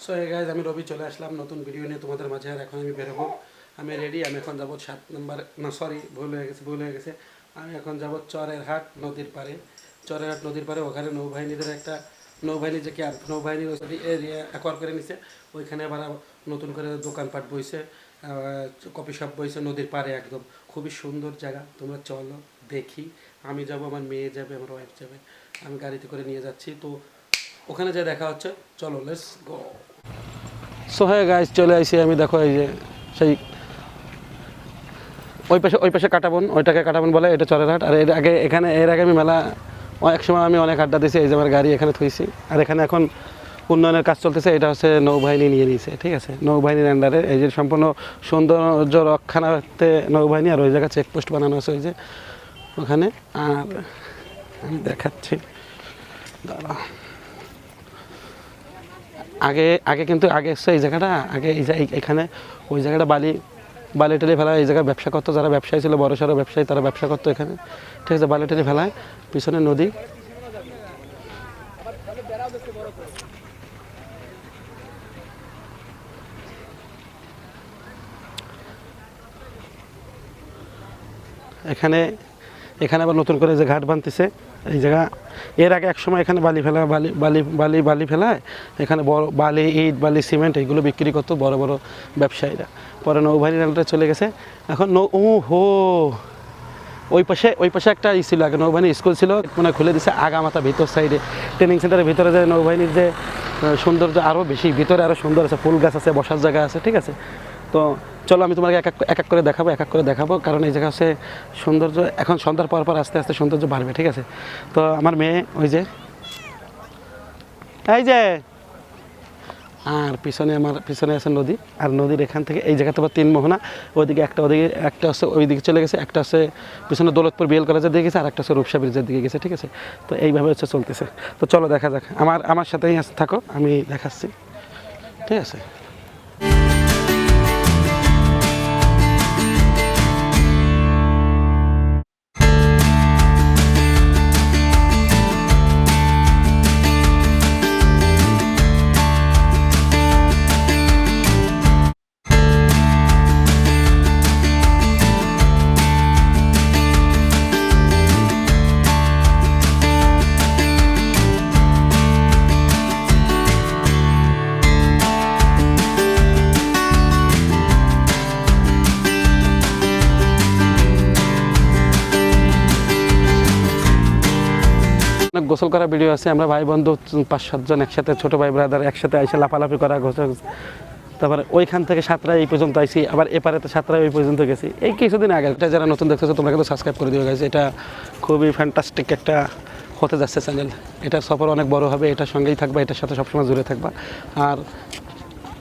So hey guys, আমি রবি চলে আসলাম নতুন ভিডিও নিয়ে তোমাদের মাঝে। আর এখন আমি বেরোবো, আমি রেডি। আমি এখন যাবো 7 নম্বর, না সরি, ভুল হয়ে গেছে। আমি এখন যাবো চরেরহাট নদীর পাড়ে। চরেরহাট নদীর পাড়ে ওখানে নৌবাহিনীদের একটা নৌবাহিনী যে ক্যাম্প, নৌবাহিনীর এরিয়া অ্যাকোয়ার করে নিছে। ওইখানে আবার নতুন করে দোকানপাট বইছে, কফি শপ বইছে নদীর পাড়ে একদম। খুবই সুন্দর জায়গা, তোমরা চলো দেখি। আমি যাব, আমার মেয়ে যাবে, আমার ওয়াইফ যাবে। আমি গাড়িতে করে নিয়ে যাচ্ছি, তো ওখানে যে দেখা হচ্ছে, চলো লেটস গো। সো হ্যাঁ গাইজ, চলে আসি আমি। দেখো এই যে সেই ওই পাশে কাটাবন, ওইটাকে কাটাবন বলে, এটা চরেরহাট। আর এর আগে আমি মেলা এক সময় আমি অনেক আড্ডা দিয়েছি। এই যে আমার গাড়ি এখানে থইছি। আর এখানে এখন উন্নয়নের কাজ চলতেছে। এটা হচ্ছে নৌবাহিনী নিয়ে নিয়েছে, ঠিক আছে, নৌবাহিনীর আন্ডারে। এই যে সম্পূর্ণ সৌন্দর্য রক্ষণার্থে নৌবাহিনী। আর ওই জায়গায় চেকপোস্ট বানানো আছে ওই যে ওখানে। আর আমি দেখাচ্ছি, দাঁড়া। আগে কিন্তু এসছে এই জায়গাটা, আগে এখানে ওই জায়গাটা বালি টালি ফেলা, এই জায়গায় ব্যবসা করতো যারা ব্যবসায়ী ছিল, বড় সড়ো ব্যবসায়ী, তারা ব্যবসা করতো এখানে, ঠিক আছে। বালি টালি ফেলায়, পিছনে নদী। এখানে আবার নতুন করে যে ঘাট বানতেছে এই জায়গা। এর আগে একসময় এখানে বালি ফেলায়, এখানে বড় বালি, ইট, বালি, সিমেন্ট এগুলো বিক্রি করতো বড় বড় ব্যবসায়ীরা। পরে নৌবাহিনীর আন্ডারে চলে গেছে এখন। ওই পাশে একটা ছিল, আগে নৌবাহিনীর স্কুল ছিল, মানে খুলে দিছে আগামাথা ভিতর সাইডে, ট্রেনিং সেন্টারের ভিতরে যে নৌবাহিনীর যে সৌন্দর্য আরও বেশি, ভিতরে আরও সুন্দর আছে, ফুল গাছ আছে, বসার জায়গা আছে, ঠিক আছে। তো চলো আমি তোমাকে এক এক করে দেখাবো, কারণ এই জায়গা হচ্ছে সৌন্দর্য। এখন সন্ধ্যার পর আস্তে আস্তে সৌন্দর্য বাড়বে, ঠিক আছে। তো আমার মেয়ে ওই যে এই যে, আর আমার পিছনে আছে নদী। আর নদীর এখান থেকে এই জায়গাতে আবার 3 মোহনা, ওইদিকে একটা হচ্ছে ওইদিকে চলে গেছে, একটা হচ্ছে পিছনে দৌলতপুর বিএল কলেজের দিকে গেছে, আর একটা হচ্ছে রূপসা ব্রিজের দিকে গেছে, ঠিক আছে। তো এইভাবে হচ্ছে চলতেছে। তো চলো দেখা যাক, আমার সাথেই থাকো, আমি দেখাচ্ছি, ঠিক আছে। অনেক গোসল করা ভিডিও আছে, আমরা ভাই বন্ধু 5-7 জন একসাথে, ছোটো ভাই ব্রাদার একসাথে এসে লাফালাফি করা, গোসল। তারপরে ওইখান থেকে সাঁতরায় এই পর্যন্ত আইসি, আবার এপারেতে সাঁতরায় ওই পর্যন্ত গেছি এই কিছুদিন আগে। এটা যারা নতুন দেখতেছো তোমরা কিন্তু সাবস্ক্রাইব করে দিও গাইস, এটা খুবই ফ্যান্টাস্টিক একটা হতে যাচ্ছে চ্যানেল। এটার সফর অনেক বড় হবে, এটার সঙ্গেই থাকবা, এটার সাথে সবসময় জুড়ে থাকবা। আর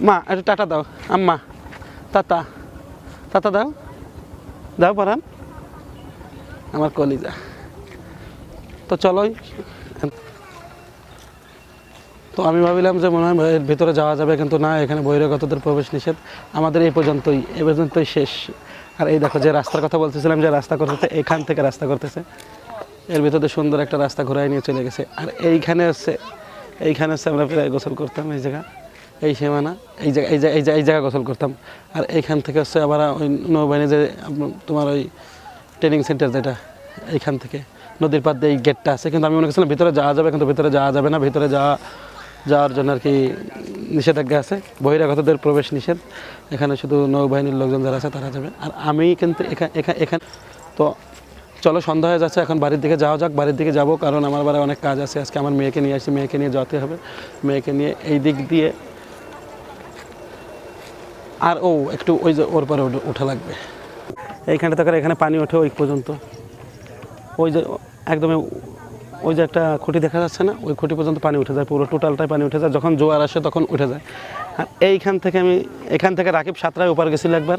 মা একটু টাটা দাও, আম্মা টাটা দাও পরান আমার কলিজা। তো চলোই। তো আমি ভাবিলাম যে মনে হয় এর ভিতরে যাওয়া যাবে, কিন্তু না, এখানে বহিরাগতদের প্রবেশ নিষেধ। আমাদের এই পর্যন্তই শেষ। আর এই দেখো যে রাস্তার কথা বলতেছিলাম, যে রাস্তা করতেছে, এখান থেকে রাস্তা করতেছে, এর ভিতরে সুন্দর একটা রাস্তা ঘুরাই নিয়ে চলে গেছে। আর এইখানে হচ্ছে আমরা প্রায় গোসল করতাম, এই জায়গা, এই সীমানা, এই জায়গা গোসল করতাম। আর এইখান থেকে হচ্ছে আবার ওই নৌবাহিনী যে তোমার ওই ট্রেনিং সেন্টার, যেটা এইখান থেকে নদীর পাড় দিয়ে এই গেটটা আছে। কিন্তু আমি মনে করছিলাম ভিতরে যাওয়া যাবে, কিন্তু ভিতরে যাওয়া যাবে না। ভিতরে যাওয়ার জন্য আর কি নিষেধাজ্ঞা আছে, বহিরাগতদের প্রবেশ নিষেধ। এখানে শুধু নৌবাহিনীর লোকজন যারা আছে তারা যাবে। আর আমি কিন্তু এখানে তো চলো, সন্ধ্যা হয়ে যাচ্ছে, এখন বাড়ির দিকে যাওয়া যাক। বাড়ির দিকে যাবো, কারণ আমার বাড়ি অনেক কাজ আছে আজকে। আমার মেয়েকে নিয়ে আসছি, মেয়েকে নিয়ে যেতে হবে, মেয়েকে নিয়ে এই দিক দিয়ে। আর একটু ওই যে ওর পরে ওঠা লাগবে, এইখানটা থাকার, এখানে পানি ওঠে ওই পর্যন্ত, ওই যে একদমই ওই যে একটা খুঁটি দেখা যাচ্ছে না, ওই খুঁটি পর্যন্ত পানি উঠে যায়, পুরো টোটালটাই পানি উঠে যায়। যখন জোয়ার আসে তখন উঠে যায়। আর এখান থেকে রাকিব সাঁতরায় উপর গেছিলো একবার,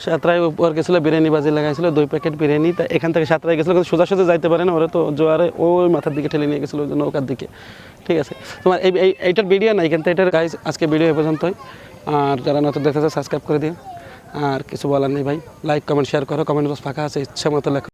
সাঁতরায় উপর গেছিলো, বিরিয়ানি বাজি লাগাইছিল 2 প্যাকেট বিরিয়ানি। তা এখান থেকে সাঁতরায় গেছিলো, কিন্তু সোজা যাইতে পারে না, ওরা তো জোয়ারে ওই মাথার দিকে ঠেলে নিয়ে গেছিলো, ওই নৌকার দিকে, ঠিক আছে। তোমার এইটার ভিডিও নাই, কিন্তু এটার গাইজ আজকে ভিডিও এ পর্যন্তই। আর যারা নতুন দেখতেছে সাবস্ক্রাইব করে দিও। আর কিছু বলার নেই ভাই, লাইক কমেন্ট শেয়ার করো, কমেন্ট বক্স ফাঁকা আছে, ইচ্ছা মতো লেখো।